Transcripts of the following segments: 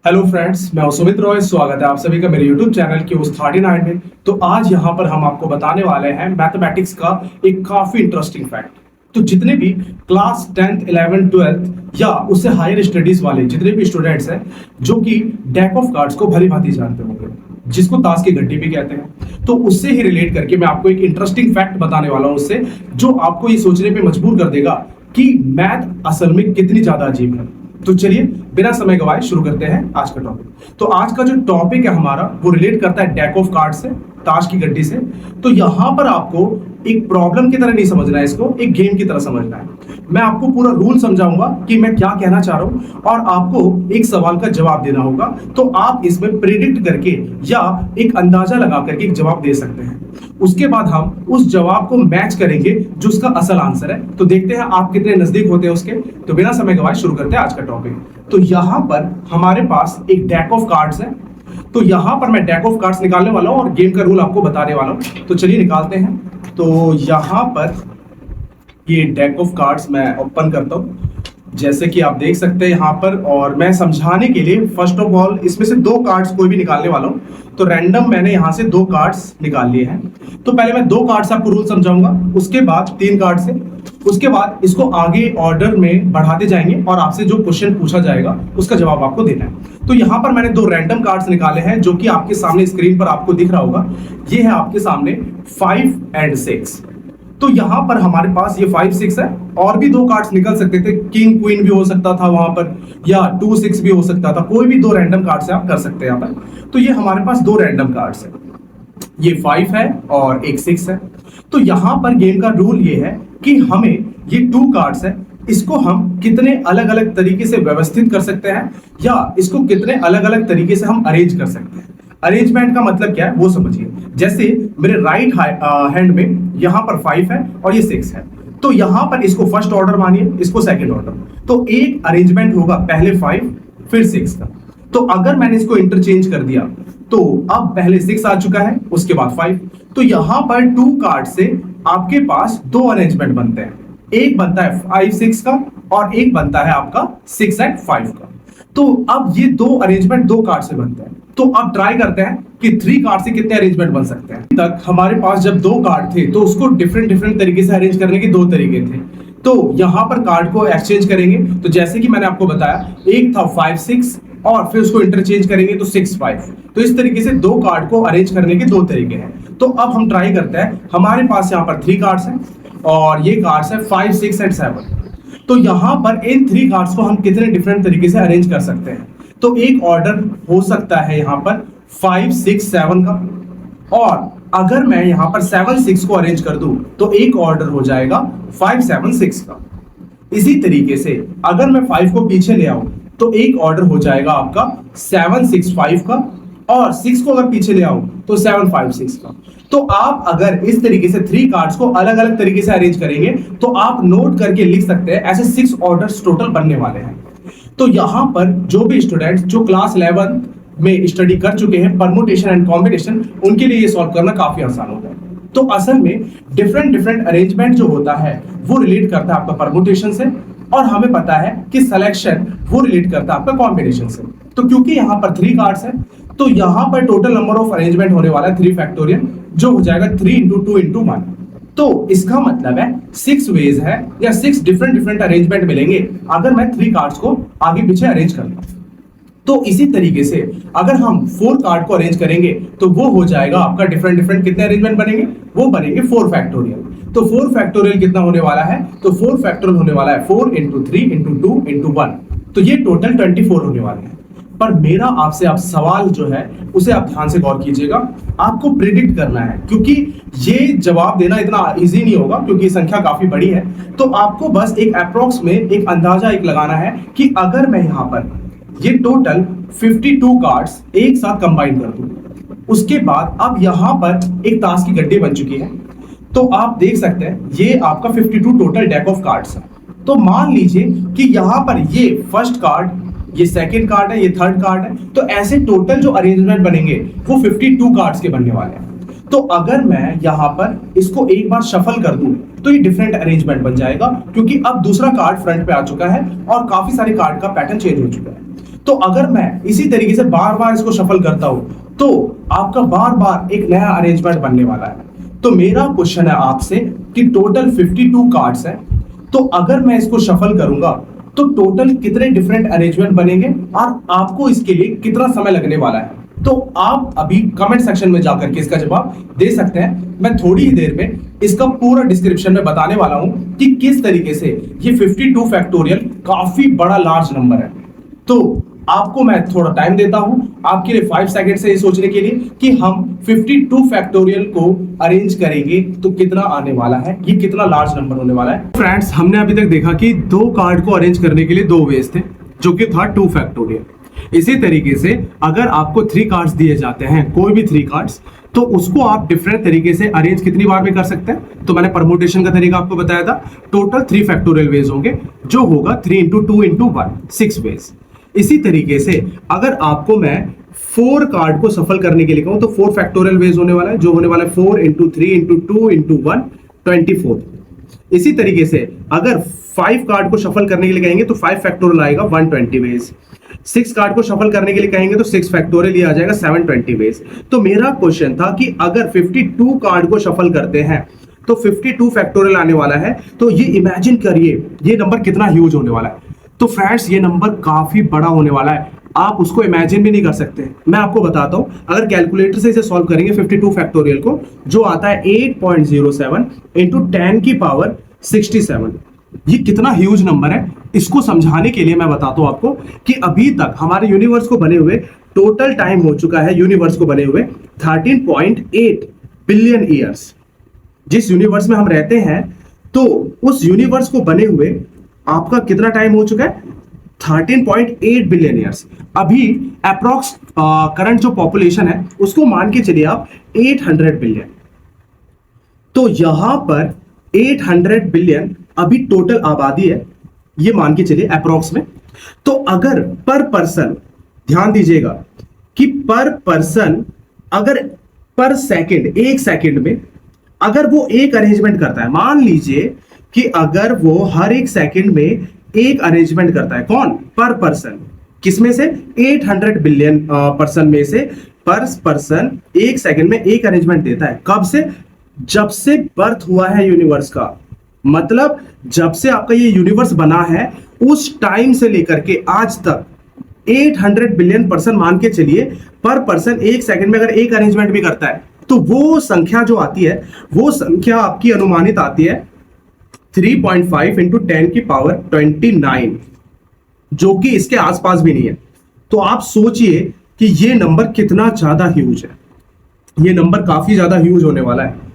Hello friends, मैं सुमित रॉय। स्वागत है आप सभी का मेरे यूट्यूब चैनल की उस 39 में। तो आज यहाँ पर हम आपको बताने वाले हैं मैथमेटिक्स का एक काफी इंटरेस्टिंग फैक्ट। तो जितने भी क्लास 10th 11th 12th या उससे हायर स्टडीज वाले जितने भी स्टूडेंट्स हैं जो कि डेक ऑफ कार्ड्स को भली भांति जानते होंगे, जिसको ताश की घंटी भी कहते हैं, तो उससे ही रिलेट करके मैं आपको एक इंटरेस्टिंग फैक्ट बताने वाला हूं उससे, जो आपको ये सोचने पे मजबूर कर देगा कि मैथ असल में कितनी ज्यादा अजीब है। तो चलिए बिना समय गवाए शुरू करते हैं आज का टॉपिक। तो आज का जो टॉपिक है हमारा वो रिलेट करता है डेक ऑफ कार्ड से, ताश की गड्डी से। तो यहां पर आपको एक प्रॉब्लम की तरह नहीं समझना है, इसको एक गेम की तरह समझना है। मैं आपको पूरा रूल समझाऊंगा कि मैं क्या कहना चाह रहा हूं और आपको एक सवाल का जवाब देना होगा। तो आप इसमें प्रिडिक्ट करके या एक अंदाजा लगा करके एक जवाब दे सकते हैं। उसके बाद हम उस जवाब को मैच करेंगे जो उसका असल आंसर है। तो देखते हैं आप कितने नजदीक होते हैं उसके। तो बिना समय गवाए शुरू करते हैं आज का टॉपिक। तो यहां पर हमारे पास एक डेक ऑफ कार्ड्स है। तो यहां पर मैं डेक ऑफ कार्ड्स निकालने वाला हूं और गेम का रूल आपको बताने वाला हूं। तो चलिए निकालते हैं। तो यहां पर ये डेक ऑफ कार्ड्स मैं ओपन करता हूं, जैसे कि आप देख सकते हैं यहाँ पर। और मैं समझाने के लिए फर्स्ट ऑफ ऑल इसमें से दो कार्ड्स कोई भी निकालने वाला हूँ। तो रैंडम मैंने यहाँ से दो कार्ड्स निकाल लिए हैं। तो पहले मैं दो कार्ड्स आपको रूल समझाऊंगा, उसके बाद तीन कार्ड से, उसके बाद इसको आगे ऑर्डर में बढ़ाते जाएंगे और आपसे जो क्वेश्चन पूछा जाएगा उसका जवाब आपको देना है। तो यहाँ पर मैंने दो रैंडम कार्ड्स निकाले हैं जो कि आपके सामने स्क्रीन पर आपको दिख रहा होगा। ये है आपके सामने 5 और 6। तो यहां पर हमारे पास ये 5 6 है। और भी दो कार्ड्स निकल सकते थे, किंग क्वीन भी हो सकता था वहां पर, या 2 6 भी हो सकता था। कोई भी दो रैंडम कार्ड से आप कर सकते हैं यहाँ पर। तो ये हमारे पास दो रैंडम कार्ड्स है, ये 5 है और एक 6 है। तो यहां पर गेम का रूल ये है कि हमें ये 2 कार्ड्स है, इसको हम कितने अलग अलग तरीके से व्यवस्थित कर सकते हैं या इसको कितने अलग अलग तरीके से हम अरेंज कर सकते हैं। अरेंजमेंट का मतलब क्या है वो समझिए। जैसे मेरे राइट हैंड में यहाँ पर 5 है और ये 6 है। तो यहाँ पर इसको फर्स्ट ऑर्डर मानिए, इसको सेकंड ऑर्डर। तो एक अरेंजमेंट होगा पहले 5 फिर 6 का। तो अगर मैंने इसको इंटरचेंज कर दिया तो अब पहले 6 आ चुका है, उसके बाद 5। तो यहाँ पर 2 कार्ड से आपके पास दो अरेंजमेंट बनते हैं। एक बनता है 5 6 का और एक बनता है आपका 6 और 5 का। तो अब ये दो अरेंजमेंट दो कार्ड से बनते हैं। तो अब ट्राई करते हैं कि 3 कार्ड से कितने अरेंजमेंट बन सकते हैं। तक हमारे पास जब दो कार्ड थे तो उसको डिफरेंट तरीके से अरेंज करने के दो तरीके थे। तो यहां पर कार्ड को एक्सचेंज करेंगे। तो जैसे कि मैंने आपको बताया, एक था 5 6 और फिर उसको इंटरचेंज करेंगे तो 6 5। तो इस तरीके से दो कार्ड को अरेंज करने के दो तरीके हैं। तो अब हम ट्राई करते हैं। हमारे पास यहाँ पर 3 कार्ड्स हैं और ये कार्ड्स है 5 6 और 7। तो यहां पर इन 3 कार्ड्स को हम कितने डिफरेंट तरीके से अरेंज कर सकते हैं। तो एक ऑर्डर हो सकता है यहां पर 5 6 7 का, और अगर मैं यहां पर 7 6 को अरेंज कर दूं तो एक ऑर्डर हो जाएगा 5 7 6 का। इसी तरीके से अगर मैं 5 को पीछे ले आऊं तो एक ऑर्डर हो जाएगा आपका 7 6 5 का, और 6 को अगर पीछे ले आऊं तो 7 5 6 का। तो आप अगर इस तरीके से 3 कार्ड्स को अलग अलग तरीके से अरेंज करेंगे तो आप नोट करके लिख सकते हैं, ऐसे 6 ऑर्डर्स टोटल बनने वाले हैं। तो यहां पर जो भी स्टूडेंट्स जो क्लास 11 में स्टडी कर चुके हैं परमुटेशन एंड कॉम्बिनेशन, उनके लिए ये सॉल्व करना काफी आसान होगा। तो असल में डिफरेंट अरेंजमेंट जो होता है वो रिलेट करता है आपका परमुटेशन से, और हमें पता है कि सिलेक्शन वो रिलेट करता है आपका कॉम्बिनेशन से। तो क्योंकि यहाँ पर 3 कार्ड्स है तो यहाँ पर टोटल नंबर ऑफ अरेंजमेंट होने वाला है 3 फैक्टोरियल, जो हो जाएगा 3 × 2 × 1। तो इसका मतलब है 6 वेज है या 6 डिफरेंट अरेंजमेंट मिलेंगे अगर मैं 3 कार्ड्स को आगे पीछे अरेंज कर लूं। तो इसी तरीके से अगर हम 4 कार्ड को अरेंज करेंगे तो वो हो जाएगा आपका डिफरेंट कितने अरेंजमेंट बनेंगे, वो बनेंगे 4 फैक्टोरियल। तो 4 फैक्टोरियल कितना होने वाला है, तो 4 फैक्टोरियल होने वाला है 4 × 3 × 2 × 1। तो ये टोटल 24 होने वाले हैं। पर मेरा आपसे आप सवाल जो है उसे आप ध्यान से गौर कीजिएगा। आपको प्रिडिक्ट करना है, क्योंकि ये जवाब देना इतना इजी नहीं होगा क्योंकि संख्या काफी बड़ी है। तो आपको बस एक अप्रोक्स में एक अंदाजा एक लगाना है कि अगर मैं यहाँ पर ये टोटल 52 कार्ड्स एक साथ कंबाइन कर दूं, उसके बाद अब यहां पर एक ताश की गड्डी बन चुकी है। तो आप देख सकते हैं ये आपका 52 टोटल डेक ऑफ कार्ड्स है। तो मान लीजिए कि यहां पर ये फर्स्ट कार्ड, ये सेकंड कार्ड है, ये थर्ड कार्ड है। तो ऐसे टोटल जो अरेंजमेंट बनेंगे वो 52 कार्ड्स के बनने वाले हैं। तो अगर मैं यहां पर इसको एक बार शफल कर दूं तो ये डिफरेंट अरेंजमेंट बन जाएगा, क्योंकि अब दूसरा कार्ड फ्रंट पे आ चुका है और काफी सारे कार्ड का पैटर्न चेंज हो चुका है। तो अगर मैं इसी तरीके से बार बार इसको शफल करता हूं तो आपका बार बार एक नया अरेंजमेंट बनने वाला है। तो मेरा क्वेश्चन है आपसे कि टोटल 52 कार्ड्स हैं, तो अगर मैं इसको शफल करूंगा तो टोटल कितने डिफरेंट अरेंजमेंट बनेंगे और आपको इसके लिए कितना समय लगने वाला है। तो आप अभी कमेंट सेक्शन में जाकर के इसका जवाब दे सकते हैं। मैं थोड़ी ही देर में इसका पूरा डिस्क्रिप्शन में बताने वाला हूं कि किस तरीके से ये 52 फैक्टोरियल काफी बड़ा लार्ज नंबर है। तो आपको मैं थोड़ा टाइम देता हूं आपके लिए 5 सेकंड से ये सोचने के लिए कि हम 52 फैक्टोरियल को अरेंज करेंगे तो कितना आने वाला है, ये कितना लार्ज नंबर होने वाला है। फ्रेंड्स, हमने अभी तक देखा कि 2 कार्ड को अरेंज करने के लिए 2 वेज थे, जो कि था 2 फैक्टोरियल। इसी तरीके से अगर आपको 3 कार्ड्स दिए जाते हैं, कोई भी 3 कार्ड्स, तो उसको आप डिफरेंट तरीके से अरेंज कितनी बार में कर सकते हैं। तो मैंने परमुटेशन का तरीका आपको बताया था। टोटल 3 फैक्टोरियल वेज होंगे, जो होगा 3 × 2 × 1, 6 वेज। इसी तरीके से अगर आपको मैं 4 कार्ड को सफल करने के लिए कहूं तो 4 फैक्टोरियल वेज होने वाला है, जो होने वाला है 4 × 3 × 2 × 1, 24। इसी तरीके से अगर 5 कार्ड को शफल करने के लिए कहेंगे तो 5 फैक्टोरियल आएगा 120 वेज। 6 कार्ड को शफल करने के लिए कहेंगे तो 6 फैक्टोरियल ये आ जाएगा 720 वेज। तो मेरा क्वेश्चन था कि अगर 52 कार्ड को शफल करते हैं तो 52 फैक्टोरियल आने वाला है। तो ये इमेजिन करिए ये नंबर कितना ह्यूज होने वाला है। तो फ्रेंड्स, ये नंबर काफी बड़ा होने वाला है, आप उसको इमेजिन भी नहीं कर सकते। मैं आपको बताता हूं, अगर कैलकुलेटर से इसे सॉल्व करेंगे 52 फैक्टोरियल को, जो आता है 8.07 × 10 की पावर 67। ये कितना ह्यूज नंबर है, इसको समझाने के लिए मैं बताता हूं आपको कि अभी तक हमारे यूनिवर्स को बने हुए टोटल टाइम हो चुका है यूनिवर्स को बने हुए 13.8 बिलियन ईयर्स। जिस यूनिवर्स में हम रहते हैं, तो उस यूनिवर्स को बने हुए आपका कितना टाइम हो चुका है, 13.8 बिलियन ईयर्स। अभी अप्रॉक्स करंट जो पॉपुलेशन है उसको मान के चलिए आप 800 बिलियन। तो यहां पर 800 बिलियन अभी टोटल आबादी है, ये मान के चलिए अप्रॉक्स में। तो अगर पर पर्सन, ध्यान दीजिएगा कि पर पर्सन अगर पर सेकंड, 1 सेकंड में अगर वो एक अरेंजमेंट करता है, मान लीजिए कि अगर वो हर 1 सेकंड में एक अरेंजमेंट करता है, कौन, पर पर्सन, किसमें से, 800 बिलियन पर्सन में से पर पर्सन 1 सेकंड में एक अरेंजमेंट देता है। कब से, जब से बर्थ हुआ है यूनिवर्स का, मतलब जब से आपका ये यूनिवर्स बना है उस टाइम से लेकर के आज तक 800 बिलियन पर्सन मान के चलिए, पर पर्सन 1 सेकंड में अगर एक अरेंजमेंट भी करता है तो वो संख्या जो आती है, वो संख्या आपकी अनुमानित आती है 3.5 × 10 की पावर 29, जो कि इसके आसपास भी नहीं है। तो आप सोचिए कि ये नंबर कितना ज्यादा ह्यूज है, ये नंबर काफी ज्यादा ह्यूज होने वाला है।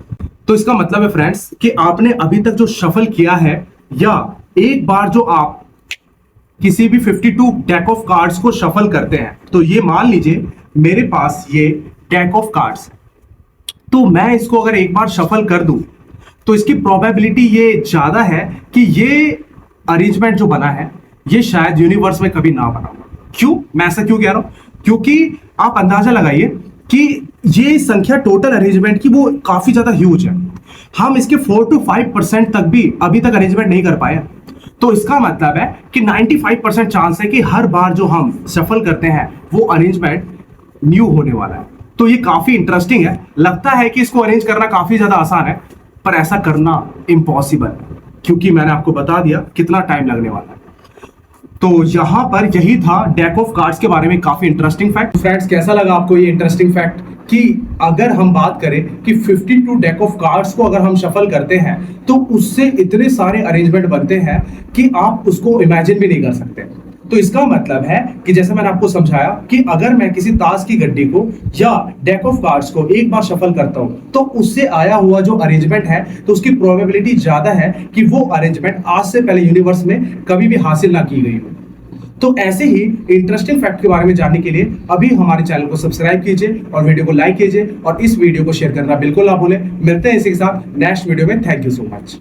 तो इसका मतलब है फ्रेंड्स कि आपने अभी तक जो शफल किया है, या एक बार जो आप किसी भी 52 डेक ऑफ कार्ड्स को शफल करते हैं, तो ये मान लीजिए मेरे पास ये डेक ऑफ कार्ड्स, तो मैं इसको अगर एक बार शफल कर दूं तो इसकी प्रोबेबिलिटी ये ज्यादा है कि ये अरेंजमेंट जो बना है ये शायद यूनिवर्स में कभी ना बना हो। क्यों, मैं ऐसा क्यों कह रहा हूं, क्योंकि आप अंदाजा लगाइए कि ये संख्या टोटल अरेंजमेंट की वो काफी ज्यादा ह्यूज है। हम इसके 4 to 5% तक भी अभी तक अरेंजमेंट नहीं कर पाए। तो इसका मतलब है कि 95% चांस है कि हर बार जो हम सफल करते हैं वो अरेंजमेंट न्यू होने वाला है। तो ये काफी इंटरेस्टिंग है। लगता है कि इसको अरेंज करना काफी ज्यादा आसान है, पर ऐसा करना इम्पॉसिबल है, क्योंकि मैंने आपको बता दिया कितना टाइम लगने वाला है। तो यहां पर यही था डेक ऑफ कार्ड्स के बारे में काफी इंटरेस्टिंग फैक्ट। फ्रेंड्स, कैसा लगा आपको ये इंटरेस्टिंग फैक्ट कि अगर हम बात करें कि 52 डेक ऑफ कार्ड्स को अगर हम शफल करते हैं तो उससे इतने सारे अरेंजमेंट बनते हैं कि आप उसको इमेजिन भी नहीं कर सकते। तो इसका मतलब है कि जैसे मैंने आपको समझाया कि अगर मैं किसी ताश की गड्डी को या डेक ऑफ कार्ड्स को एक बार शफल करता हूं तो उससे आया हुआ जो अरेंजमेंट है, तो उसकी प्रोबेबिलिटी ज्यादा है कि वो अरेंजमेंट आज से पहले यूनिवर्स में कभी भी हासिल ना की गई हो। तो ऐसे ही इंटरेस्टिंग फैक्ट के बारे में जानने के लिए अभी हमारे चैनल को सब्सक्राइब कीजिए और वीडियो को लाइक कीजिए और इस वीडियो को शेयर करना बिल्कुल ना भूलें। मिलते हैं इसी के साथ नेक्स्ट वीडियो में। Thank you so much.